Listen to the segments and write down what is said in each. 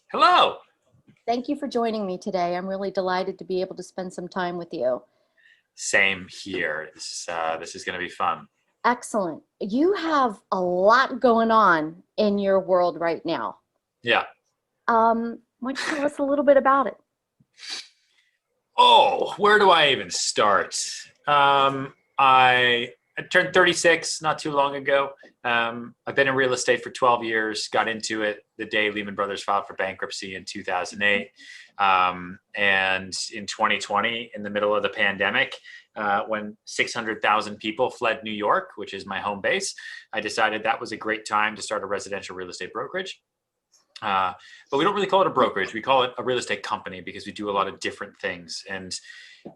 Hello. Thank you for joining me today. I'm really delighted to be able to spend some time with you. Same here. This is going to be fun. Excellent. You have a lot going on in your world right now. Yeah. Why don't you tell us a little bit about it? Oh, where do I even start? I turned 36 not too long ago. I've been in real estate for 12 years, got into it the day Lehman Brothers filed for bankruptcy in 2008. And in 2020, in the middle of the pandemic, when 600,000 people fled New York, which is my home base, I decided that was a great time to start a residential real estate brokerage. But we don't really call it a brokerage. We call it a real estate company because we do a lot of different things. And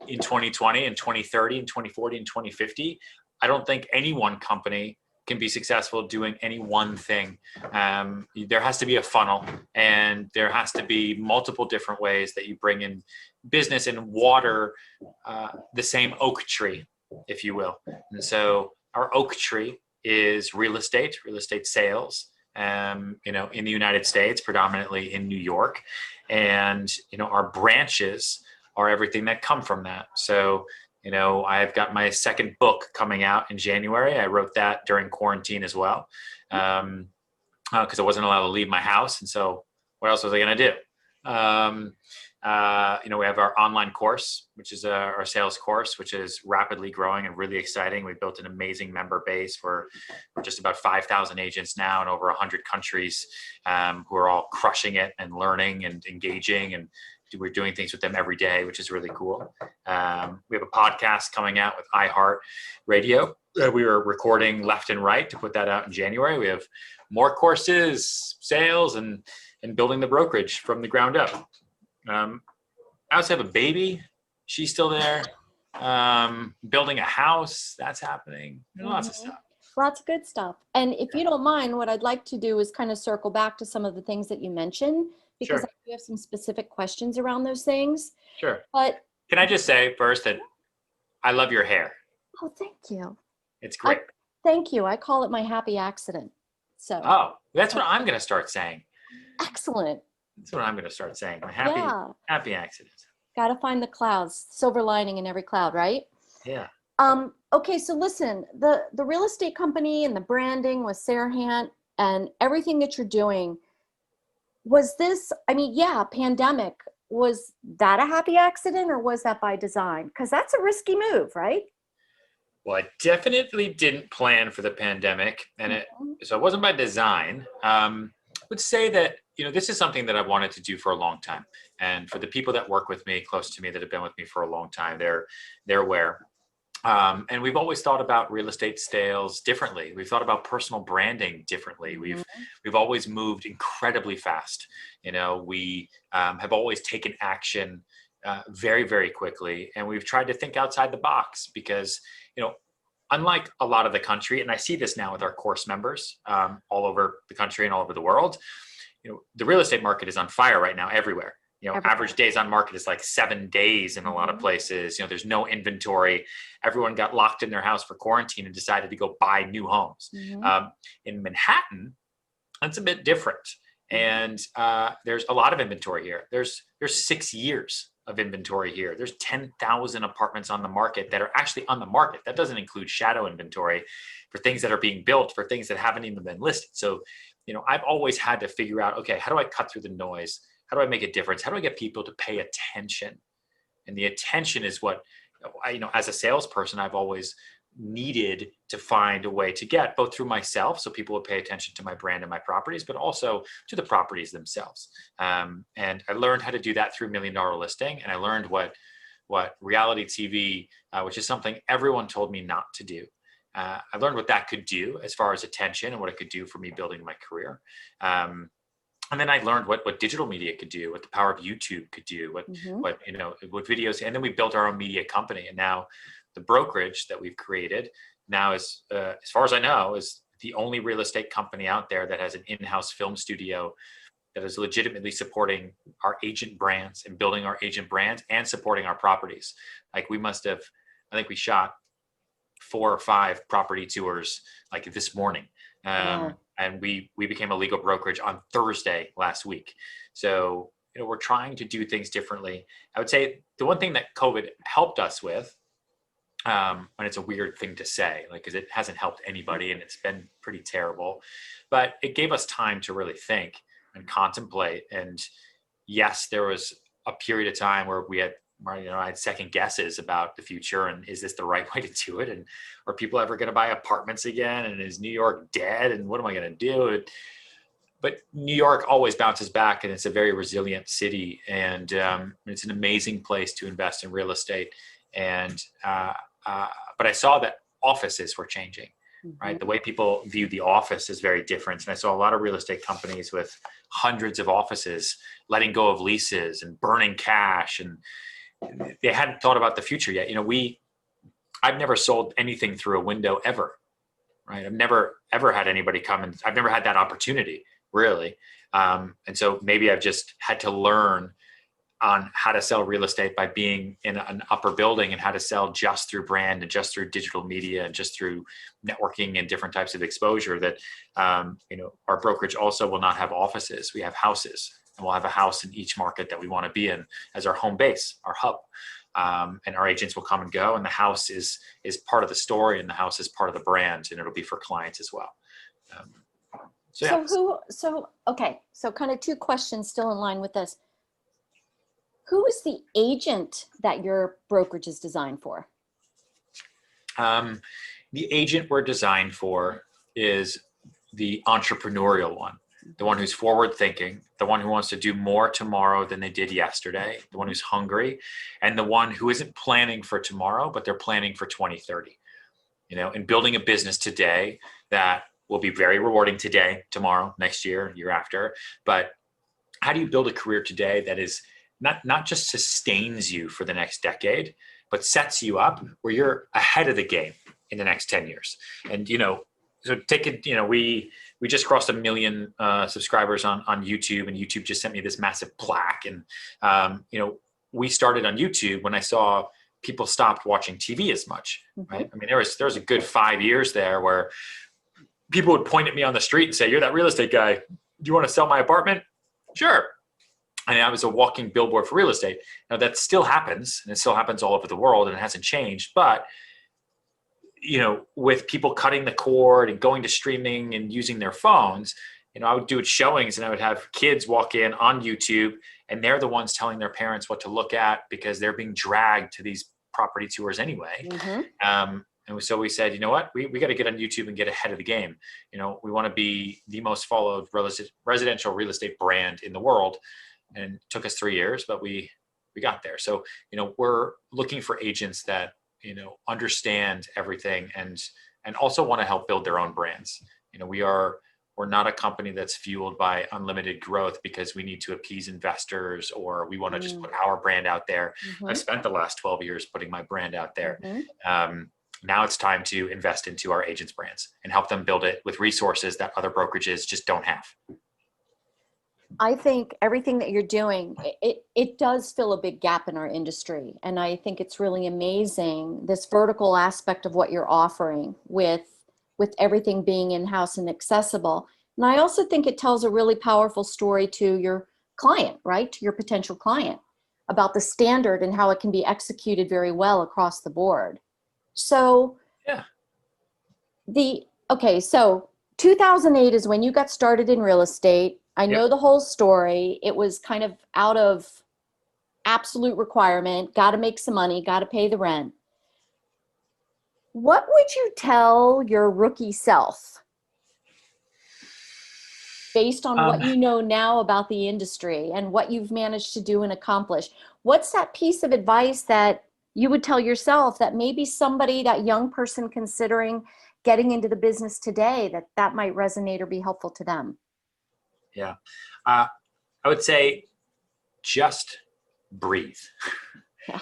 in 2020 and 2030 and 2040 and 2050, I don't think any one company can be successful doing any one thing. There has to be a funnel, and there has to be multiple different ways that you bring in business and water the same oak tree, if you will. And so our oak tree is real estate sales, in the United States, predominantly in New York. And, our branches are everything that come from that. So, I've got my second book coming out in January. I wrote that during quarantine as well, because I wasn't allowed to leave my house. And so what else was I going to do? We have our online course, which is our sales course, which is rapidly growing and really exciting. We built an amazing member base. We're just about 5,000 agents now in over 100 countries, who are all crushing it and learning and engaging, and we're doing things with them every day, which is really cool. We have a podcast coming out with iHeart Radio that we were recording left and right to put that out in January. We have more courses, sales, and building the brokerage from the ground up. I also have a baby. She's still there. Building a house. That's happening. Lots of stuff. Lots of good stuff. And if you don't mind, what I'd like to do is kind of circle back to some of the things that you mentioned, because Sure. I do have some specific questions around those things. Sure. But Can I just say first that I love your hair. oh, thank you. It's great. Thank you. I call it my happy accident. So Oh, that's what I'm going to start saying. excellent. That's what I'm going to start saying. My happy accident. Got to find the clouds, silver lining in every cloud, right? Yeah. Okay, so listen, the real estate company and the branding with Serhant and everything that you're doing, was this, pandemic, was that a happy accident or was that by design? Because that's a risky move, right? Well, I definitely didn't plan for the pandemic, and so it wasn't by design. I would say that, this is something that I've wanted to do for a long time. And for the people that work with me, close to me, that have been with me for a long time, they're aware. And we've always thought about real estate sales differently. We've thought about personal branding differently. We've always moved incredibly fast. We have always taken action very, very quickly. And we've tried to think outside the box because, unlike a lot of the country, and I see this now with our course members all over the country and all over the world, the real estate market is on fire right now everywhere. Average days on market is like 7 days in a lot of places. There's no inventory. Everyone got locked in their house for quarantine and decided to go buy new homes. In Manhattan, that's a bit different. And there's a lot of inventory here. There's 6 years of inventory here. There's 10,000 apartments on the market that are actually on the market. That doesn't include shadow inventory for things that are being built, for things that haven't even been listed. So, I've always had to figure out, okay, how do I cut through the noise? How do I make a difference? How do I get people to pay attention? And the attention is what, as a salesperson, I've always needed to find a way to get, both through myself, so people would pay attention to my brand and my properties, but also to the properties themselves. And I learned how to do that through $1 Million Listing. And I learned what reality TV, which is something everyone told me not to do. I learned what that could do as far as attention and what it could do for me building my career. And then I learned what digital media could do, what the power of YouTube could do, what videos, and then we built our own media company. And now the brokerage that we've created now is, as far as I know, is the only real estate company out there that has an in-house film studio that is legitimately supporting our agent brands and building our agent brands and supporting our properties. Like I think we shot 4 or 5 property tours like this morning. Wow. And we became a legal brokerage on Thursday last week. So, we're trying to do things differently. I would say the one thing that COVID helped us with, and it's a weird thing to say, like, because it hasn't helped anybody and it's been pretty terrible, but it gave us time to really think and contemplate. And yes, there was a period of time where I had second guesses about the future, and is this the right way to do it? And are people ever going to buy apartments again? And is New York dead? And what am I going to do? But New York always bounces back, and it's a very resilient city, and it's an amazing place to invest in real estate. And but I saw that offices were changing, right? The way people view the office is very different. And I saw a lot of real estate companies with hundreds of offices letting go of leases and burning cash, and they hadn't thought about the future yet. I've never sold anything through a window ever, right? I've never ever had anybody come, and I've never had that opportunity, really. And so maybe I've just had to learn on how to sell real estate by being in an upper building, and how to sell just through brand and just through digital media and just through networking and different types of exposure. That our brokerage also will not have offices. We have houses, and we'll have a house in each market that we want to be in as our home base, our hub. And our agents will come and go, and the house is part of the story, and the house is part of the brand, and it'll be for clients as well. So kind of 2 questions still in line with this. Who is the agent that your brokerage is designed for? The agent we're designed for is the entrepreneurial one, the one who's forward thinking, the one who wants to do more tomorrow than they did yesterday, the one who's hungry, and the one who isn't planning for tomorrow, but they're planning for 2030, and building a business today that will be very rewarding today, tomorrow, next year, year after. But how do you build a career today that is not just sustains you for the next decade, but sets you up where you're ahead of the game in the next 10 years? And, so take it, we just crossed 1 million subscribers on YouTube, and YouTube just sent me this massive plaque. And, we started on YouTube when I saw people stopped watching TV as much, right? I mean, there was a good 5 years there where people would point at me on the street and say, "You're that real estate guy. Do you want to sell my apartment?" Sure. And I was a walking billboard for real estate. Now that still happens, and it still happens all over the world, and it hasn't changed. But, with people cutting the cord and going to streaming and using their phones, I would do showings, and I would have kids walk in on YouTube, and they're the ones telling their parents what to look at because they're being dragged to these property tours anyway. And so we said, you know what, we got to get on YouTube and get ahead of the game. We want to be the most followed residential real estate brand in the world. And it took us 3 years, but we got there. So, we're looking for agents that, understand everything and also want to help build their own brands. We're not a company that's fueled by unlimited growth because we need to appease investors, or we want to just put our brand out there. I've spent the last 12 years putting my brand out there. Now it's time to invest into our agents' brands and help them build it with resources that other brokerages just don't have. I think everything that you're doing, it does fill a big gap in our industry. And I think it's really amazing, this vertical aspect of what you're offering with everything being in-house and accessible. And I also think it tells a really powerful story to your client, right? To your potential client, about the standard and how it can be executed very well across the board. So, yeah. So 2008 is when you got started in real estate. I know the whole story. It was kind of out of absolute requirement, got to make some money, got to pay the rent. What would you tell your rookie self based on what you know now about the industry and what you've managed to do and accomplish? What's that piece of advice that you would tell yourself that maybe somebody, that young person considering getting into the business today, that might resonate or be helpful to them? Yeah. I would say just breathe. Yeah.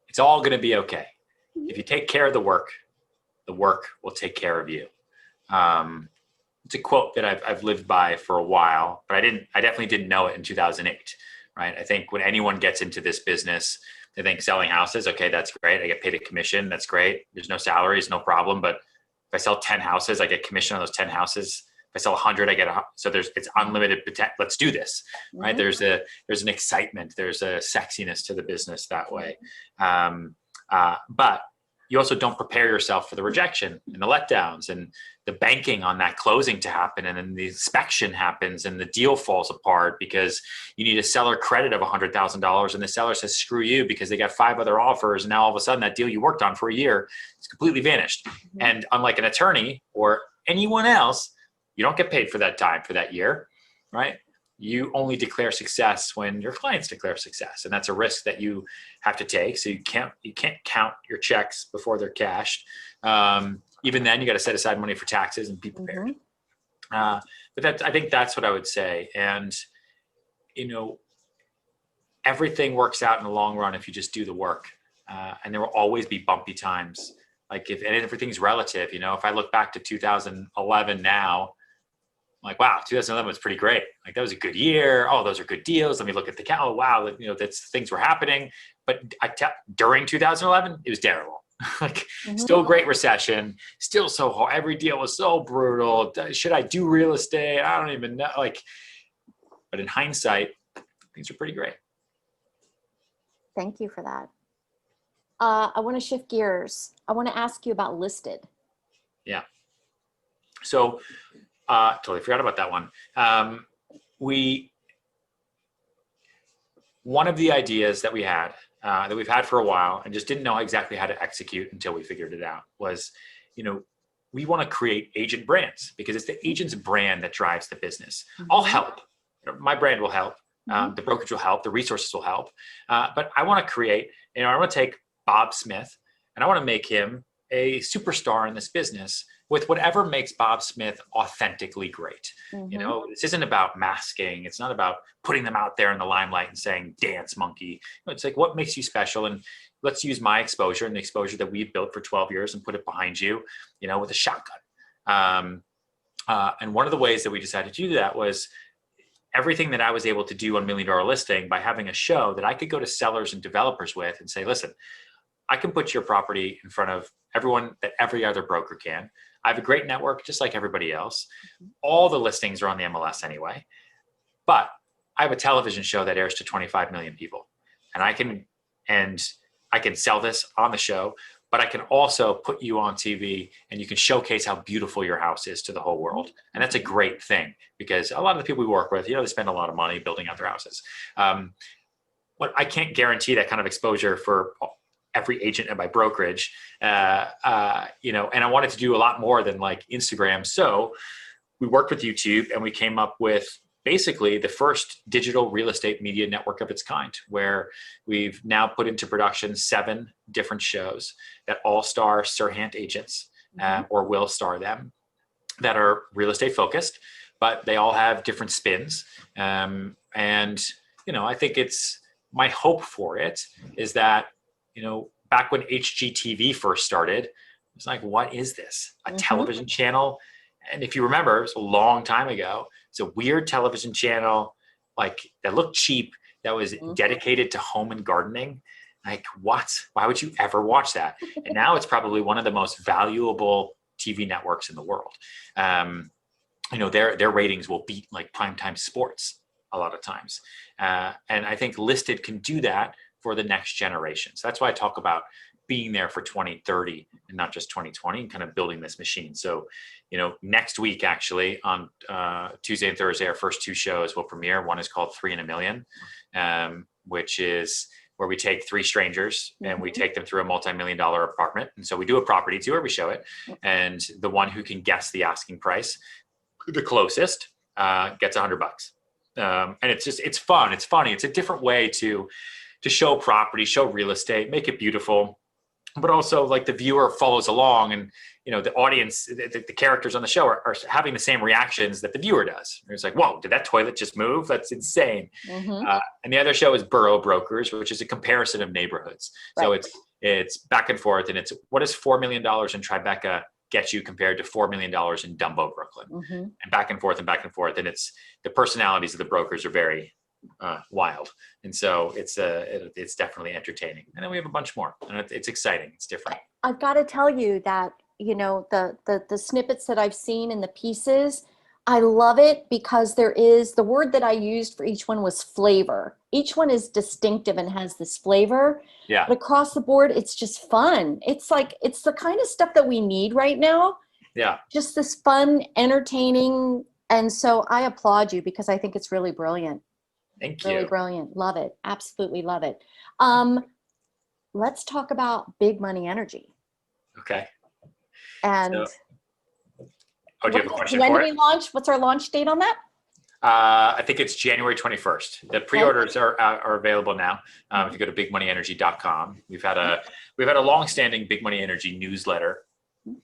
It's all going to be okay. If you take care of the work will take care of you. It's a quote that I've lived by for a while, but I definitely didn't know it in 2008. right? I think when anyone gets into this business, they think selling houses, okay, that's great. I get paid a commission. That's great. There's no salaries, no problem. But if I sell 10 houses, I get commission on those 10 houses. If I sell 100, I get it's unlimited potential. Let's do this, right? There's an excitement. There's a sexiness to the business that way. But you also don't prepare yourself for the rejection and the letdowns and the banking on that closing to happen. And then the inspection happens and the deal falls apart because you need a seller credit of $100,000 and the seller says, screw you, because they got 5 other offers. And now all of a sudden that deal you worked on for a year is completely vanished. And unlike an attorney or anyone else, you don't get paid for that time for that year, right? You only declare success when your clients declare success. And that's a risk that you have to take. So you can't count your checks before they're cashed. Even then you got to set aside money for taxes and be prepared. But I think that's what I would say. And, everything works out in the long run if you just do the work. And there will always be bumpy times. Like and everything's relative, if I look back to 2011 now, like, wow, 2011 was pretty great. Like that was a good year. Oh, those are good deals. Let me look at the oh, wow, that's things were happening. But during 2011, it was terrible. Like still great recession, still so hard. Every deal was so brutal. Should I do real estate? I don't even know. But in hindsight, things are pretty great. Thank you for that. I want to shift gears. I want to ask you about listed. Yeah. So, totally forgot about that one. One of the ideas that we had, that we've had for a while and just didn't know exactly how to execute until we figured it out was, we want to create agent brands because it's the agent's brand that drives the business. I'll help. My brand will help. The brokerage will help. The resources will help. But I want to create, I want to take Bob Smith and I want to make him a superstar in this business with whatever makes Bob Smith authentically great. This isn't about masking. It's not about putting them out there in the limelight and saying, dance monkey. It's like, what makes you special? And let's use my exposure and the exposure that we've built for 12 years and put it behind you, with a shotgun. And one of the ways that we decided to do that was everything that I was able to do on $1 Million Listing by having a show that I could go to sellers and developers with and say, listen, I can put your property in front of everyone that every other broker can. I have a great network, just like everybody else. All the listings are on the MLS anyway, but I have a television show that airs to 25 million people, and I can sell this on the show, but I can also put you on TV and you can showcase how beautiful your house is to the whole world. And that's a great thing because a lot of the people we work with, they spend a lot of money building out their houses. But I can't guarantee that kind of exposure for every agent at my brokerage, and I wanted to do a lot more than like Instagram. So we worked with YouTube and we came up with basically the first digital real estate media network of its kind, where we've now put into production 7 different shows that all star Serhant agents or will star them that are real estate focused, but they all have different spins. And, I think my hope for it is that, back when HGTV first started, it's like, what is this? A television channel? And if you remember, it was a long time ago. It's a weird television channel, that looked cheap, that was dedicated to home and gardening. Like, what? Why would you ever watch that? And now it's probably one of the most valuable TV networks in the world. Their ratings will beat like primetime sports a lot of times. And I think Listed can do that for the next generation. So that's why I talk about being there for 2030 and not just 2020 and kind of building this machine. So, next week, actually on Tuesday and Thursday, our first 2 shows will premiere. One is called 3 in a Million, which is where we take 3 strangers and we take them through a multi-million-dollar apartment. And so we do a property tour, we show it. And the one who can guess the asking price, the closest, gets $100. And it's fun. It's funny. It's a different way to show property, show real estate, make it beautiful, but also like the viewer follows along and, the audience, the characters on the show are having the same reactions that the viewer does. It's like, whoa, did that toilet just move? That's insane. And the other show is Borough Brokers, which is a comparison of neighborhoods. Right. So it's back and forth, and it's what does $4 million in Tribeca get you compared to $4 million in Dumbo, Brooklyn, and back and forth and back and forth. And it's the personalities of the brokers are very, wild. And so it's definitely entertaining. And then we have a bunch more, and it's exciting. It's different. I've got to tell you that, the snippets that I've seen in the pieces, I love it because there is, the word that I used for each one was flavor. Each one is distinctive and has this flavor. Yeah. But across the board, it's just fun. It's the kind of stuff that we need right now. Yeah. Just this fun, entertaining. And so I applaud you because I think it's really brilliant. Thank Really you. brilliant. Love it. Absolutely love it. Let's talk about big money energy. Okay. And do you have a question when for do it? we launch? What's our launch date on that? I think it's January 21st. The pre-orders are available now. If you go to bigmoneyenergy.com, we've had a long-standing Big Money Energy newsletter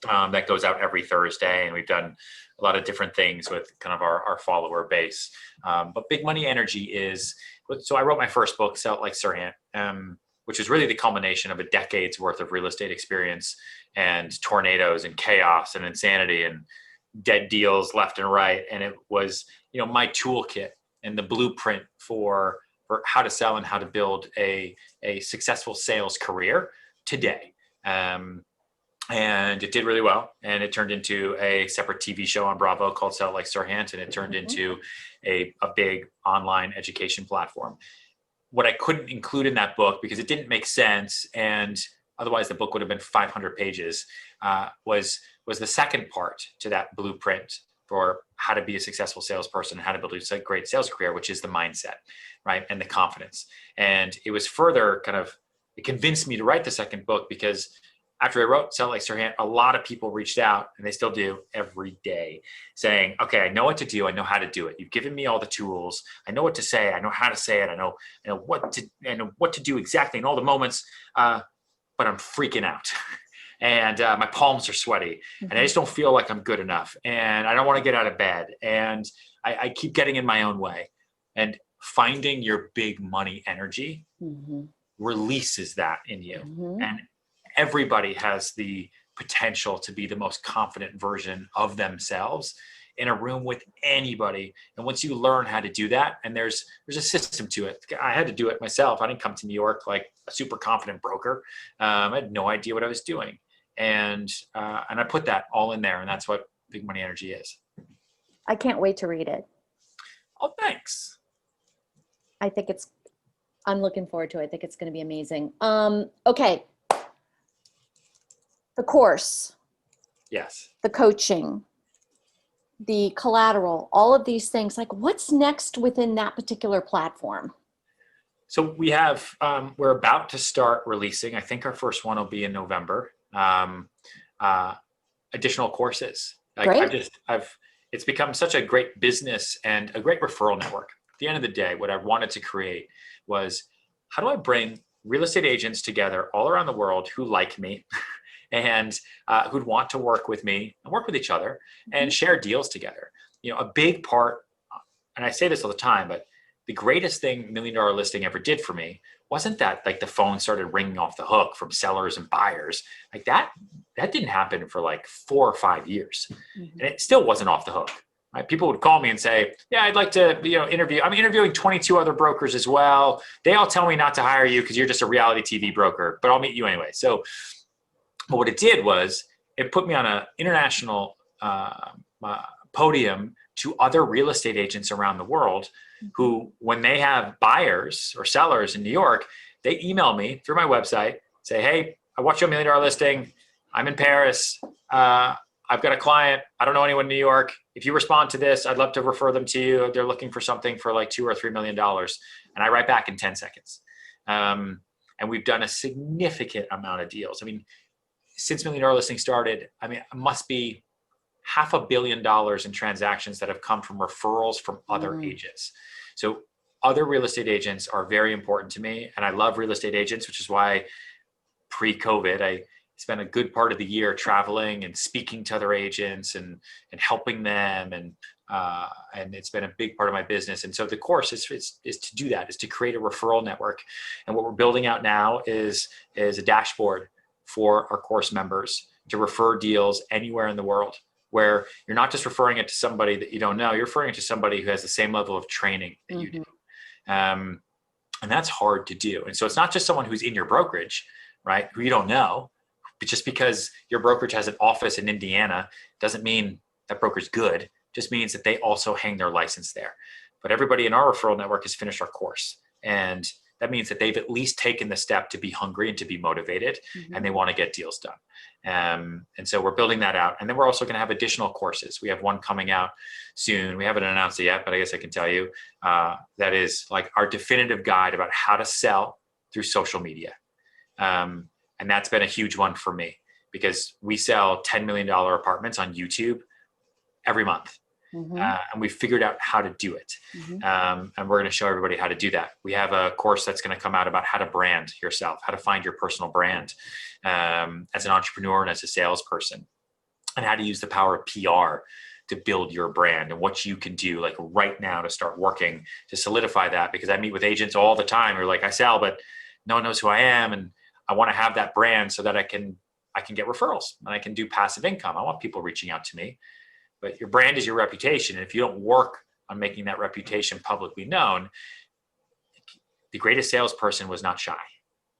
that goes out every Thursday, and we've done a lot of different things with kind of our follower base. But Big Money Energy is, so I wrote my first book, Sell It Like Serhant, which is really the culmination of a decade's worth of real estate experience and tornadoes and chaos and insanity and dead deals left and right. And it was, my toolkit and the blueprint for how to sell and how to build a successful sales career today. And it did really well. And it turned into a separate TV show on Bravo called Sell It Like Serhant. And it turned into a big online education platform. What I couldn't include in that book, because it didn't make sense, and otherwise the book would have been 500 pages, was the second part to that blueprint for how to be a successful salesperson and how to build a great sales career, which is the mindset, right? And the confidence. And it was further it convinced me to write the second book, because after I wrote Sell It Like Serhant, a lot of people reached out, and they still do every day, saying, okay, I know what to do. I know how to do it. You've given me all the tools. I know what to say. I know how to say it. I know what to do exactly in all the moments, but I'm freaking out. And my palms are sweaty, and I just don't feel like I'm good enough, and I don't want to get out of bed, and I keep getting in my own way. And finding your big money energy releases that in you. And everybody has the potential to be the most confident version of themselves in a room with anybody. And once you learn how to do that, and there's a system to it. I had to do it myself. I didn't come to New York like a super confident broker. I had no idea what I was doing. And I put that all in there, and that's what Big Money Energy is. I can't wait to read it. Oh, thanks. I'm looking forward to it. I think it's going to be amazing. Okay. The course. Yes. The coaching, the collateral, all of these things, like what's next within that particular platform? So we have, we're about to start releasing, I think our first one will be in November, additional courses. It's become such a great business and a great referral network. At the end of the day, what I wanted to create was, how do I bring real estate agents together all around the world who like me and who'd want to work with me and work with each other and share deals together. A big part, and I say this all the time, but the greatest thing $1 Million Listing ever did for me wasn't that like the phone started ringing off the hook from sellers and buyers. Like that didn't happen for like 4 or 5 years. And it still wasn't off the hook. Right? People would call me and say, yeah, I'd like to interview. I'm interviewing 22 other brokers as well. They all tell me not to hire you because you're just a reality TV broker, but I'll meet you anyway. So but what it did was it put me on an international podium to other real estate agents around the world who, when they have buyers or sellers in New York, they email me through my website, say, hey, I watched your $1 Million Listing. I'm in Paris. I've got a client. I don't know anyone in New York. If you respond to this, I'd love to refer them to you. They're looking for something for like $2 or $3 million. And I write back in 10 seconds. And we've done a significant amount of deals. I mean, since $1 Million Listing started, it must be $500 million in transactions that have come from referrals from other agents. So other real estate agents are very important to me. And I love real estate agents, which is why pre-COVID, I spent a good part of the year traveling and speaking to other agents and helping them. And it's been a big part of my business. And so the course is to do that, is to create a referral network. And what we're building out now is a dashboard for our course members to refer deals anywhere in the world, where you're not just referring it to somebody that you don't know, you're referring it to somebody who has the same level of training that you do. And that's hard to do. And so it's not just someone who's in your brokerage, right, who you don't know. But just because your brokerage has an office in Indiana doesn't mean that broker's good. It just means that they also hang their license there. But everybody in our referral network has finished our course. And that means that they've at least taken the step to be hungry and to be motivated, and they want to get deals done. And so we're building that out. And then we're also going to have additional courses. We have one coming out soon. We haven't announced it yet, but I guess I can tell you that is like our definitive guide about how to sell through social media. And that's been a huge one for me because we sell $10 million apartments on YouTube every month. And we figured out how to do it. And we're going to show everybody how to do that. We have a course that's going to come out about how to brand yourself, how to find your personal brand as an entrepreneur and as a salesperson, and how to use the power of PR to build your brand and what you can do like right now to start working to solidify that. Because I meet with agents all the time who are like, I sell, but no one knows who I am. And I want to have that brand so that I can get referrals and I can do passive income. I want people reaching out to me. But your brand is your reputation. And if you don't work on making that reputation publicly known, the greatest salesperson was not shy.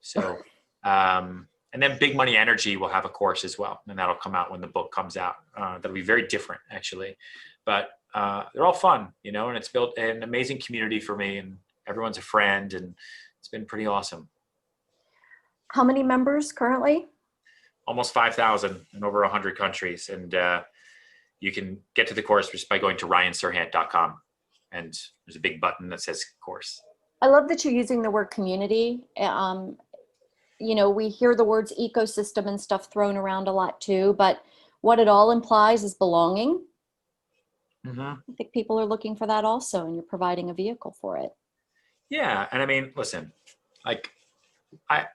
So, and then Big Money Energy will have a course as well. And that'll come out when the book comes out. That'll be very different actually, but they're all fun, you know, and it's built an amazing community for me and everyone's a friend and it's been pretty awesome. How many members currently? Almost 5,000 in over 100 countries. And, you can get to the course just by going to ryanserhant.com. And there's a big button that says course. I love that you're using the word community. You know, we hear the words ecosystem and stuff thrown around a lot too, but what it all implies is belonging. I think people are looking for that also, and you're providing a vehicle for it. Yeah. And I mean, listen, like I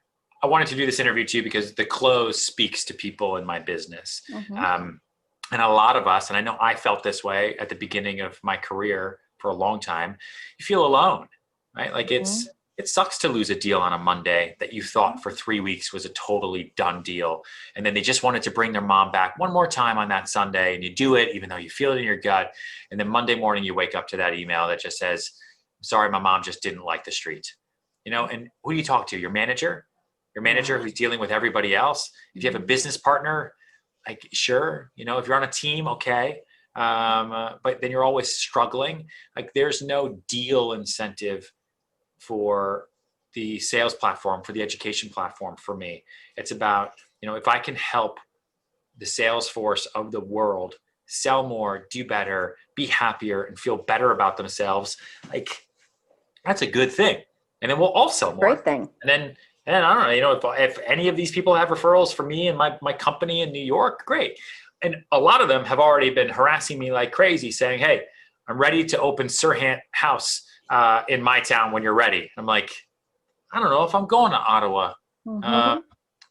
wanted to do this interview too, because the close speaks to people in my business. And a lot of us, and I know I felt this way at the beginning of my career for a long time, you feel alone, right? Like it sucks to lose a deal on a Monday that you thought for 3 weeks was a totally done deal. And then they just wanted to bring their mom back one more time on that Sunday and you do it, even though you feel it in your gut. And then Monday morning, you wake up to that email that just says, sorry, my mom just didn't like the street, you know, and who do you talk to? Your manager who's dealing with everybody else. If you have a business partner, like, sure, you know, if you're on a team, okay. But then you're always struggling. Like there's no deal incentive for the sales platform, for the education platform for me. It's about, you know, if I can help the sales force of the world sell more, do better, be happier, and feel better about themselves, like that's a good thing. And then we'll all sell more. Great thing. And I don't know, you know, if any of these people have referrals for me and my company in New York, great. And a lot of them have already been harassing me like crazy saying, hey, I'm ready to open Serhant House in my town when you're ready. I'm like, I don't know if I'm going to Ottawa, but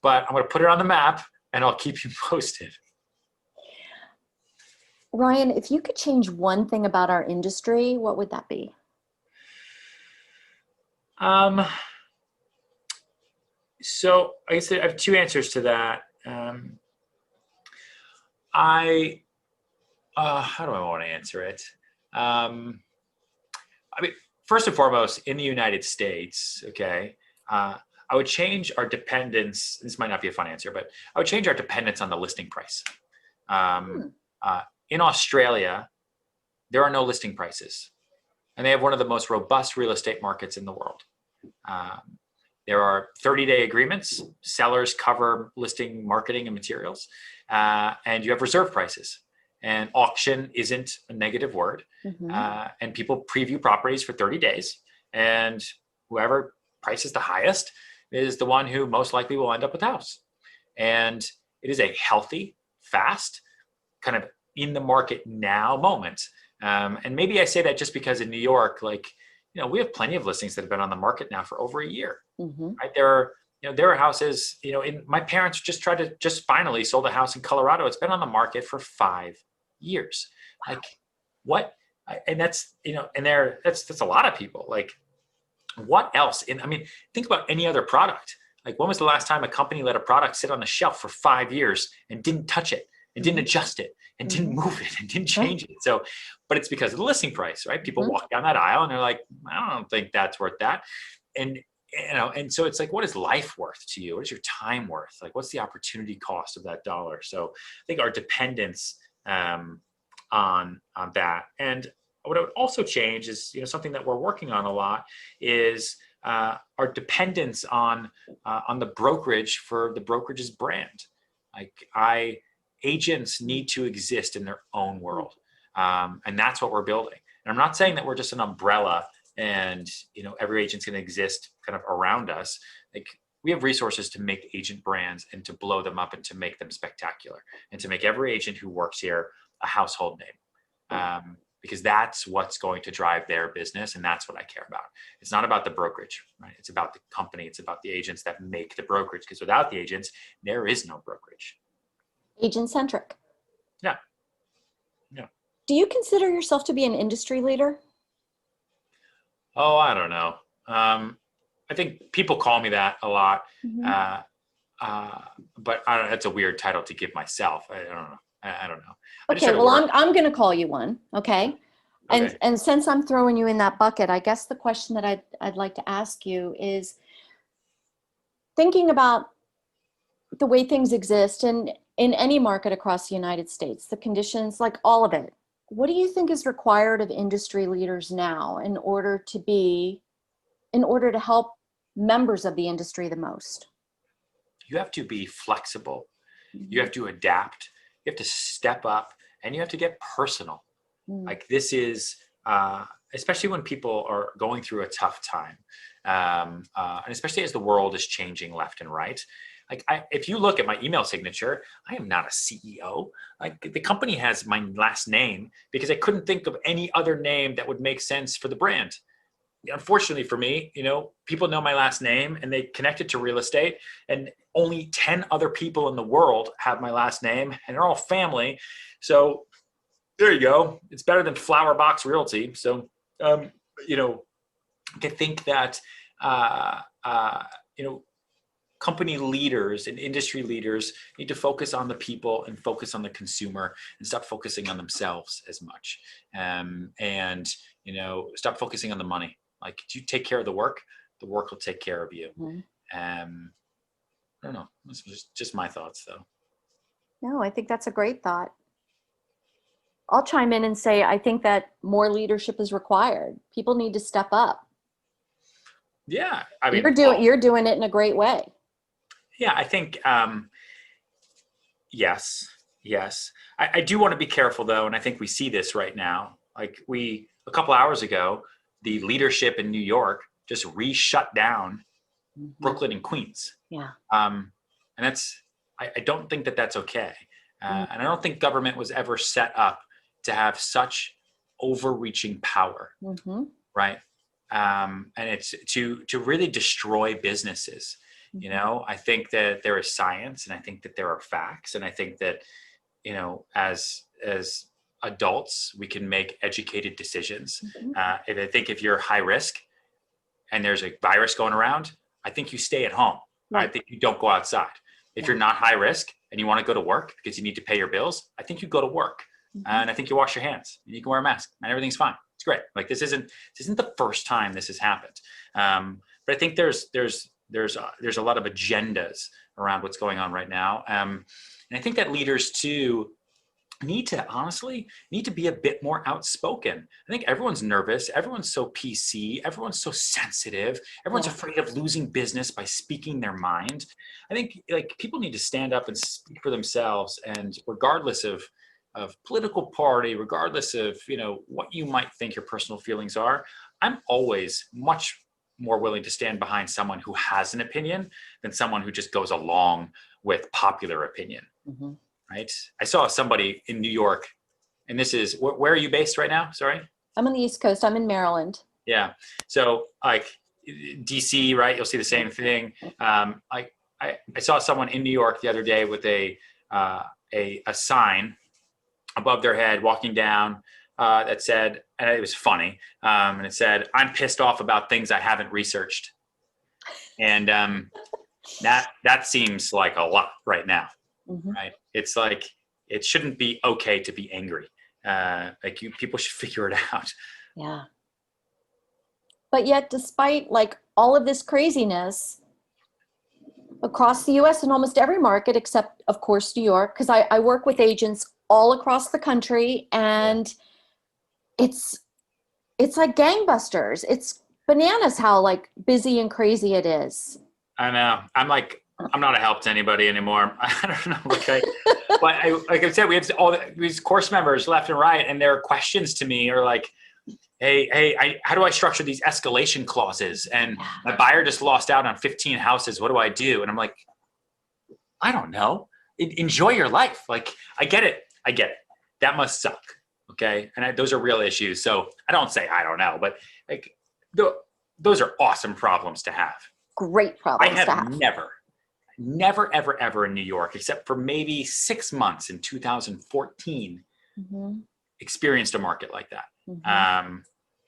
I'm going to put it on the map and I'll keep you posted. Ryan, if you could change one thing about our industry, what would that be? So I guess I have two answers to that. How do I want to answer it? I mean, first and foremost, in the United States, okay, I would change our dependence. This might not be a fun answer, but I would change our dependence on the listing price. In Australia, there are no listing prices, and they have one of the most robust real estate markets in the world. There are 30-day agreements. Sellers cover listing, marketing, and materials. And you have reserve prices. And auction isn't a negative word. And people preview properties for 30 days. And whoever prices the highest is the one who most likely will end up with the house. And it is a healthy, fast, kind of in the market now moment. And maybe I say that just because in New York, like, you know, we have plenty of listings that have been on the market now for over a year, right? There are houses, you know, my parents just finally sold a house in Colorado. It's been on the market for 5 years. Like what? And that's, you know, and that's a lot of people. Like what else? I mean, think about any other product. Like when was the last time a company let a product sit on the shelf for 5 years and didn't touch it and didn't adjust it and didn't move it and didn't change it. So, but it's because of the listing price, right? People walk down that aisle and they're like, I don't think that's worth that. And, and so it's like, what is life worth to you? What is your time worth? Like, what's the opportunity cost of that dollar? So I think our dependence on that. And what I would also change is, something that we're working on a lot is our dependence on the brokerage for the brokerage's brand. Like agents need to exist in their own world. And that's what we're building. And I'm not saying that we're just an umbrella and, every agent's going to exist kind of around us. Like, we have resources to make agent brands and to blow them up and to make them spectacular and to make every agent who works here a household name. Because that's what's going to drive their business. And that's what I care about. It's not about the brokerage, right? It's about the company. It's about the agents that make the brokerage, because without the agents, there is no brokerage. Agent centric. Yeah. Do you consider yourself to be an industry leader? Oh, I don't know. I think people call me that a lot. But that's a weird title to give myself. I don't know. I don't know. Okay, well, I'm going to call you one. Okay. And since I'm throwing you in that bucket, I guess the question that I'd like to ask you is, thinking about the way things exist in any market across the United States, the conditions, like all of it, what do you think is required of industry leaders now in order to help members of the industry the most? You have to be flexible. You have to adapt. You have to step up, and you have to get personal. Like, this is, especially when people are going through a tough time, and especially as the world is changing left and right. Like, if you look at my email signature, I am not a CEO. Like, the company has my last name because I couldn't think of any other name that would make sense for the brand. Unfortunately for me, people know my last name and they connect it to real estate, and only 10 other people in the world have my last name, and they're all family. So there you go. It's better than Flower Box Realty. So, I think that, company leaders and industry leaders need to focus on the people and focus on the consumer and stop focusing on themselves as much. And stop focusing on the money. Like, do you take care of the work will take care of you. I don't know. This was just my thoughts, though. No, I think that's a great thought. I'll chime in and say, I think that more leadership is required. People need to step up. Yeah. I mean, you're doing it in a great way. Yeah, I think, yes. I do want to be careful, though. And I think we see this right now. Like, a couple hours ago, the leadership in New York just shut down Brooklyn and Queens. Yeah. And I don't think that that's okay. And I don't think government was ever set up to have such overreaching power, right? And it's to really destroy businesses. I think that there is science, and I think that there are facts, and I think that, as adults, we can make educated decisions. And I think if you're high risk and there's a virus going around, I think you stay at home. Right. I think you don't go outside. If you're not high risk and you want to go to work because you need to pay your bills, I think you go to work. And I think you wash your hands. You can wear a mask and everything's fine. It's great. Like, this isn't the first time this has happened. But I think there's a lot of agendas around what's going on right now. And I think that leaders too need to be a bit more outspoken. I think everyone's nervous. Everyone's so PC. Everyone's so sensitive. Everyone's afraid of losing business by speaking their mind. I think, like, people need to stand up and speak for themselves. And regardless of political party, regardless of, what you might think your personal feelings are, I'm always much more willing to stand behind someone who has an opinion than someone who just goes along with popular opinion. Right? I saw somebody in New York, and this is, where are you based right now? Sorry. I'm on the East Coast. I'm in Maryland. Yeah. So, like, DC, right? You'll see the same thing. I saw someone in New York the other day with a sign above their head walking down that said, and it was funny, and it said, "I'm pissed off about things I haven't researched." And that seems like a lot right now, right? It's like, it shouldn't be okay to be angry. People should figure it out. Yeah. But yet, despite like all of this craziness across the US and almost every market, except of course, New York, because I work with agents all across the country, and it's like gangbusters. It's bananas how like busy and crazy it is. I know. I'm not a help to anybody anymore. I don't know. Like I said, we have all these course members left and right, and their questions to me are like, hey, how do I structure these escalation clauses? And my buyer just lost out on 15 houses. What do I do? And I'm like, I don't know. Enjoy your life. Like, I get it. That must suck. Okay. And those are real issues. So I don't say, I don't know, but like those are awesome problems to have. Great problems to have. Never, ever in New York, except for maybe 6 months in 2014, experienced a market like that.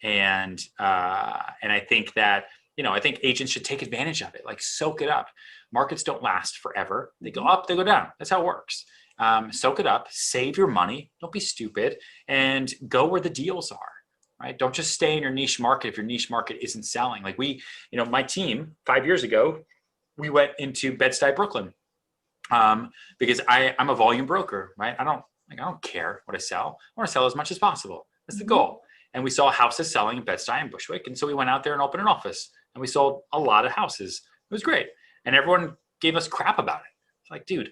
And I think that, I think agents should take advantage of it, like soak it up. Markets don't last forever. They go up, they go down. That's how it works. Soak it up, save your money. Don't be stupid, and go where the deals are, right? Don't just stay in your niche market if your niche market isn't selling. Like my team 5 years ago, we went into Bed-Stuy, Brooklyn, because I'm a volume broker, right? I don't care what I sell. I want to sell as much as possible. That's the goal. And we saw houses selling in Bed-Stuy and Bushwick. And so we went out there and opened an office, and we sold a lot of houses. It was great. And everyone gave us crap about it. It's like, dude,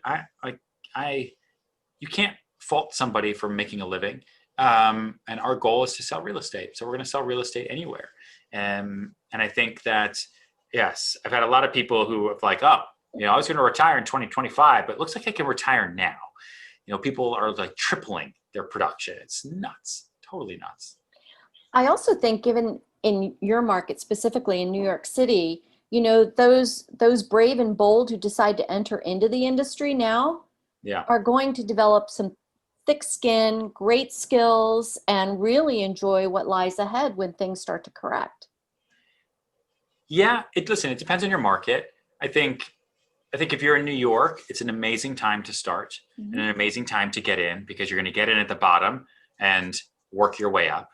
you can't fault somebody for making a living. And our goal is to sell real estate. So we're going to sell real estate anywhere. And I think that, yes, I've had a lot of people who have like, I was going to retire in 2025, but it looks like I can retire now. People are like tripling their production. It's nuts, totally nuts. I also think, given in your market, specifically in New York City, those brave and bold who decide to enter into the industry now are going to develop some thick skin, great skills, and really enjoy what lies ahead when things start to correct. Yeah, it depends on your market. I think if you're in New York, it's an amazing time to start and an amazing time to get in, because you're going to get in at the bottom and work your way up.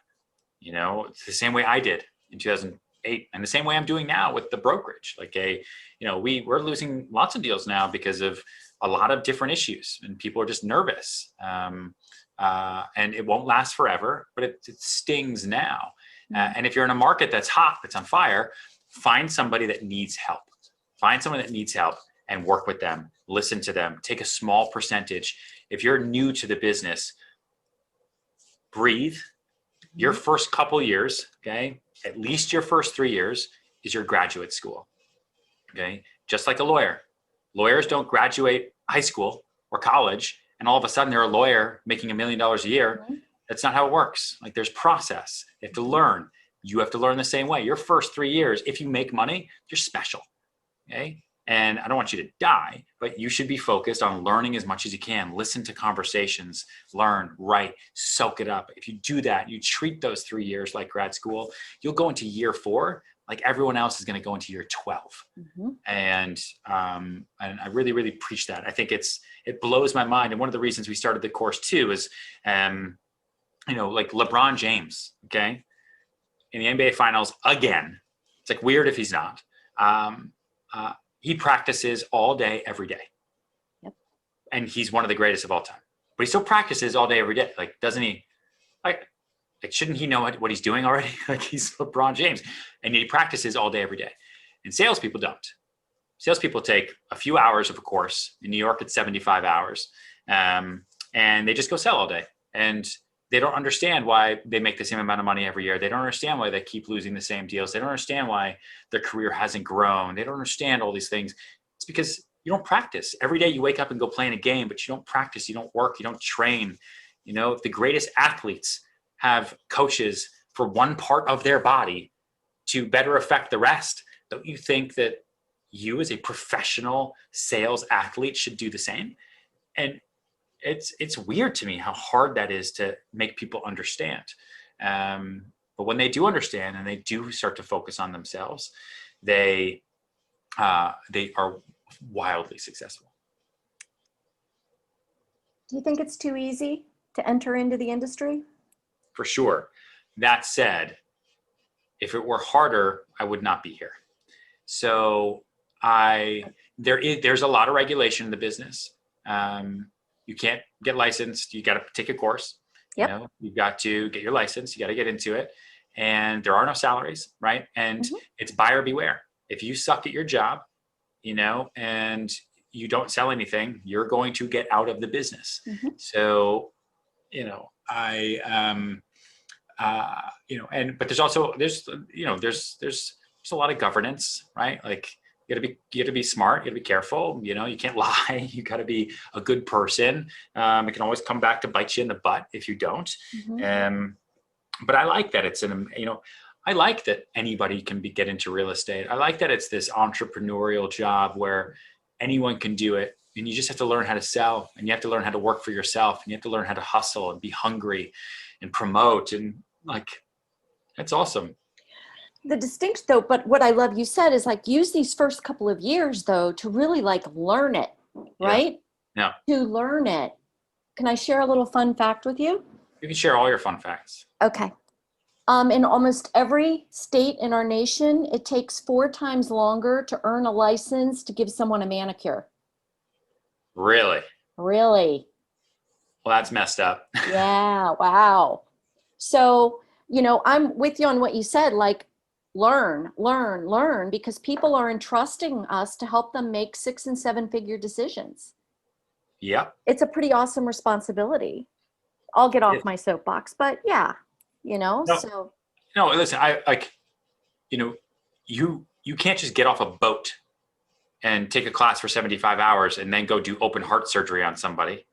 It's the same way I did in 2008, and the same way I'm doing now with the brokerage. Like we're losing lots of deals now because of a lot of different issues, and people are just nervous. And it won't last forever, but it stings now. And if you're in a market that's hot, that's on fire, find somebody that needs help. Find someone that needs help and work with them. Listen to them. Take a small percentage. If you're new to the business, breathe. Your first couple years, okay, at least your first 3 years is your graduate school, okay? Just like a lawyer. Lawyers don't graduate high school or college and all of a sudden they're a lawyer making $1 million a year. That's not how it works. Like, there's process. You have to learn. You have to learn the same way. Your first 3 years, if you make money, you're special, okay? And I don't want you to die, but you should be focused on learning as much as you can. Listen to conversations, learn, write, soak it up. If you do that, you treat those 3 years like grad school, you'll go into year 4 like everyone else is going to go into year 12. And I really, really preach that. I think it blows my mind. And one of the reasons we started the course too is, like LeBron James, okay, in the NBA finals again. It's like weird if he's not. He practices all day, every day. And he's one of the greatest of all time. But he still practices all day, every day. Like, doesn't he? Like shouldn't he know what he's doing already? Like, he's LeBron James. And he practices all day, every day. And salespeople don't. Salespeople take a few hours of a course. In New York, it's 75 hours. And they just go sell all day. And they don't understand why they make the same amount of money every year. They don't understand why they keep losing the same deals. They don't understand why their career hasn't grown. They don't understand all these things. It's because you don't practice. Every day you wake up and go play in a game, but you don't practice, you don't work, you don't train. The greatest athletes have coaches for one part of their body to better affect the rest. Don't you think that you as a professional sales athlete should do the same? And it's weird to me how hard that is to make people understand. But when they do understand and they do start to focus on themselves, they are wildly successful. Do you think it's too easy to enter into the industry? For sure. That said, if it were harder, I would not be here. So there's a lot of regulation in the business. You can't get licensed. You got to take a course. Yep. You've got to get your license. You got to get into it. And there are no salaries, right? And it's buyer beware. If you suck at your job, and you don't sell anything, you're going to get out of the business. So, but there's also, there's a lot of governance, right? Like you gotta be smart, you gotta be careful, you can't lie, you gotta be a good person. It can always come back to bite you in the butt if you don't. But I like that I like that anybody can get into real estate. I like that it's this entrepreneurial job where anyone can do it. And you just have to learn how to sell, and you have to learn how to work for yourself, and you have to learn how to hustle and be hungry and promote. And that's awesome. The distinct though, but what I love you said is use these first couple of years though, to really learn it, right? Yeah. To learn it. Can I share a little fun fact with you? You can share all your fun facts. Okay. In almost every state in our nation, it takes 4 times longer to earn a license to give someone a manicure. Really? Really? Well, that's messed up. Yeah. Wow. So, I'm with you on what you said, learn, because people are entrusting us to help them make 6 and 7 figure decisions. Yep. It's a pretty awesome responsibility. I'll get off my soapbox, but yeah, so. No, listen, you can't just get off a boat and take a class for 75 hours and then go do open heart surgery on somebody,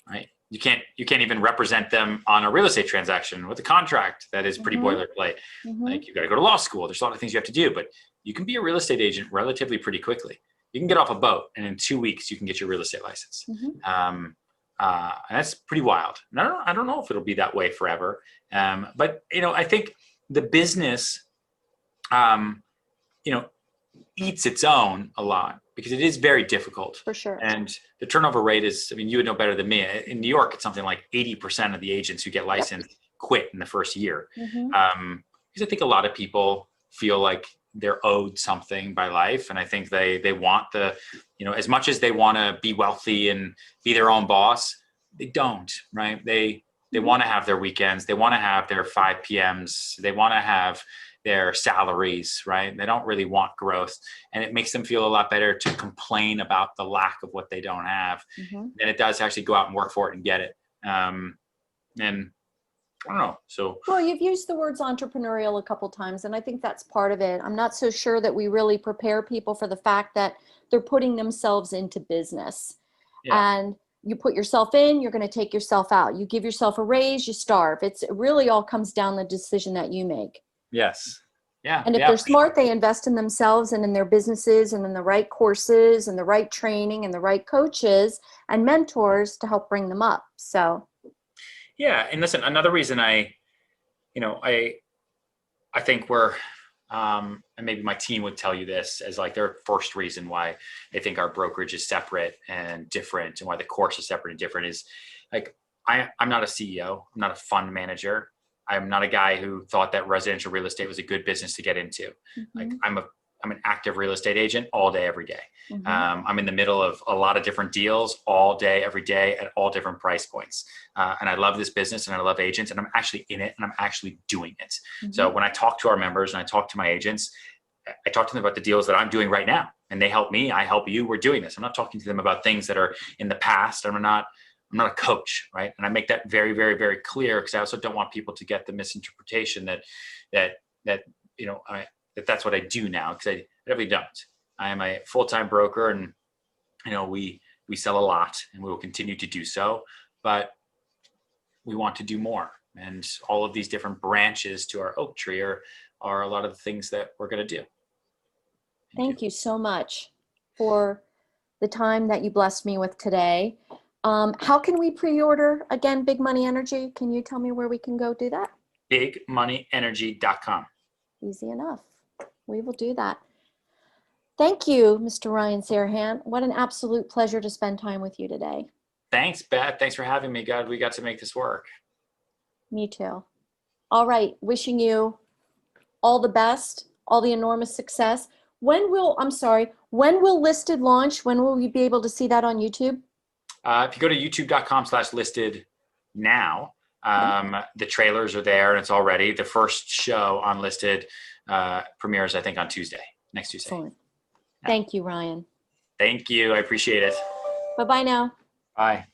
right? You can't even represent them on a real estate transaction with a contract that is pretty boilerplate. You got to go to law school. There's a lot of things you have to do, but you can be a real estate agent relatively pretty quickly. You can get off a boat and in 2 weeks you can get your real estate license. And that's pretty wild. And I don't know if it'll be that way forever. But I think the business, eats its own a lot because it is very difficult. For sure. And the turnover rate is, you would know better than me. In New York, it's something like 80% of the agents who get licensed quit in the first year. Because I think a lot of people feel like they're owed something by life. And I think they want as much as they want to be wealthy and be their own boss, they don't, right? They want to have their weekends. They want to have their 5 PMs. They want to have their salaries, right? They don't really want growth. And it makes them feel a lot better to complain about the lack of what they don't have than it does actually go out and work for it and get it. And I don't know. So, well, you've used the words entrepreneurial a couple times, and I think that's part of it. I'm not so sure that we really prepare people for the fact that they're putting themselves into business. And you put yourself in, you're going to take yourself out. You give yourself a raise, you starve. It really all comes down to the decision that you make. Yes. Yeah. And if they're smart, they invest in themselves and in their businesses and in the right courses and the right training and the right coaches and mentors to help bring them up. So. Yeah. And listen, another reason I think we're, and maybe my team would tell you this as their first reason why they think our brokerage is separate and different and why the course is separate and different is I'm not a CEO. I'm not a fund manager. I'm not a guy who thought that residential real estate was a good business to get into. I'm an active real estate agent all day, every day. I'm in the middle of a lot of different deals all day, every day at all different price points. And I love this business and I love agents and I'm actually in it and I'm actually doing it. So when I talk to our members and I talk to my agents, I talk to them about the deals that I'm doing right now and they help me, I help you, we're doing this. I'm not talking to them about things that are in the past. I'm not a coach, right? And I make that very, very, very clear because I also don't want people to get the misinterpretation that that's what I do now, because I really don't. I am a full-time broker and, we sell a lot and we will continue to do so, but we want to do more. And all of these different branches to our oak tree are a lot of the things that we're going to do. Thank you so much for the time that you blessed me with today. How can we pre-order, again, Big Money Energy? Can you tell me where we can go do that? BigMoneyEnergy.com. Easy enough. We will do that. Thank you, Mr. Ryan Serhant. What an absolute pleasure to spend time with you today. Thanks, Beth. Thanks for having me. God, we got to make this work. Me too. All right. Wishing you all the best, all the enormous success. When will Listed launch? When will we be able to see that on YouTube? If you go to youtube.com/listed now, the trailers are there and it's all ready. The first show on Listed premieres, I think, on Tuesday, next Tuesday. Excellent. Thank you, Ryan. Thank you. I appreciate it. Bye-bye now. Bye.